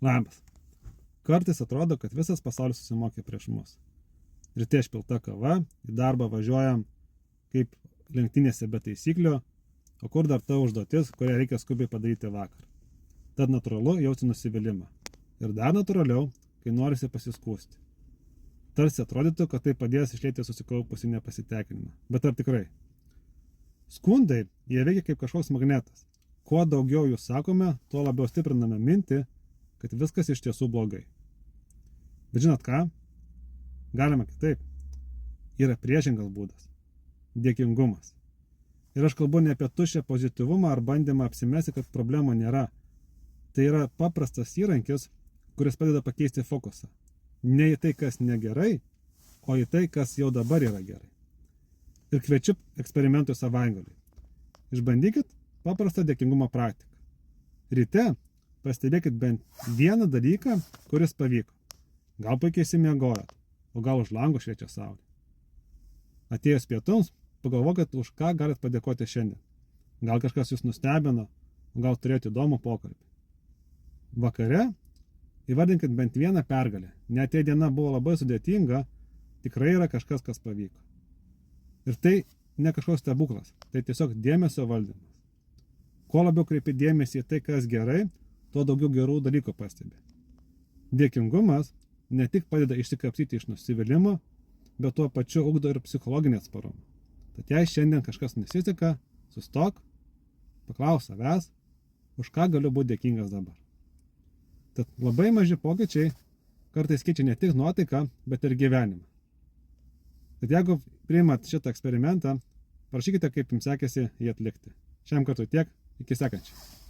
Labas. Kartais atrodo, kad visas pasaulis susimokė prieš mus. Ryte išpilta kava, į darbą važiuojam kaip lenktynėse be taisyklių, o kur dar ta užduotis, kurią reikia skubiai padaryti vakar. Tad natūralu jausti nusivylimą. Ir dar natūraliau, kai norisi pasiskųsti. Tarsi atrodytų, kad tai padės išleiti susikaupusį nepasitenkinimą. Bet ar tikrai? Skundai, jie veikia kaip kažkoks magnetas. Kuo daugiau jų sakome, tuo labiau stipriname mintį, kad viskas iš tiesų blogai. Bet žinot ką? Galima kitaip. Yra priešingas būdas. Dėkingumas. Ir aš kalbu ne apie tuščią pozityvumą ar bandymą apsimesti, kad problemų nėra. Tai yra paprastas įrankis, kuris padeda pakeisti fokusą. Ne į tai, kas negerai, o į tai, kas jau dabar yra gerai. Ir kviečiu eksperimentui savaitgalį. Išbandykit paprastą dėkingumo praktiką. Ryte pastebėkit bent vieną dalyką, kuris pavyko. Gal puikiai išsimiegojot, o gal už lango šviečia saulė. Atėjus pietums, pagalvokit, už ką galit padėkoti šiandien. Gal kažkas jūs nustebino, o gal turėjote įdomų pokalbį. Vakare įvardinkit bent vieną pergalę. Net jei diena buvo labai sudėtinga, tikrai yra kažkas, kas pavyko. Ir tai ne kažkoks stebuklas, tai tiesiog dėmesio valdymas. Kuo labiau kreipi dėmesį į tai, kas gerai, tuo daugiau gerų dalykų pastebi. Dėkingumas ne tik padeda išsikapstyti iš nusivylimo, bet tuo pačiu ugdo ir psichologinį atsparumą. Tad jei šiandien kažkas nesiseka, sustok, paklaus savęs, už ką galiu būti dėkingas dabar. Tad labai maži pokyčiai kartais keičia ne tik nuotaiką, bet ir gyvenimą. Tad jeigu priimat šitą eksperimentą, parašykite, kaip jums sekėsi jį atlikti. Šiam kartui tiek, iki sekančio.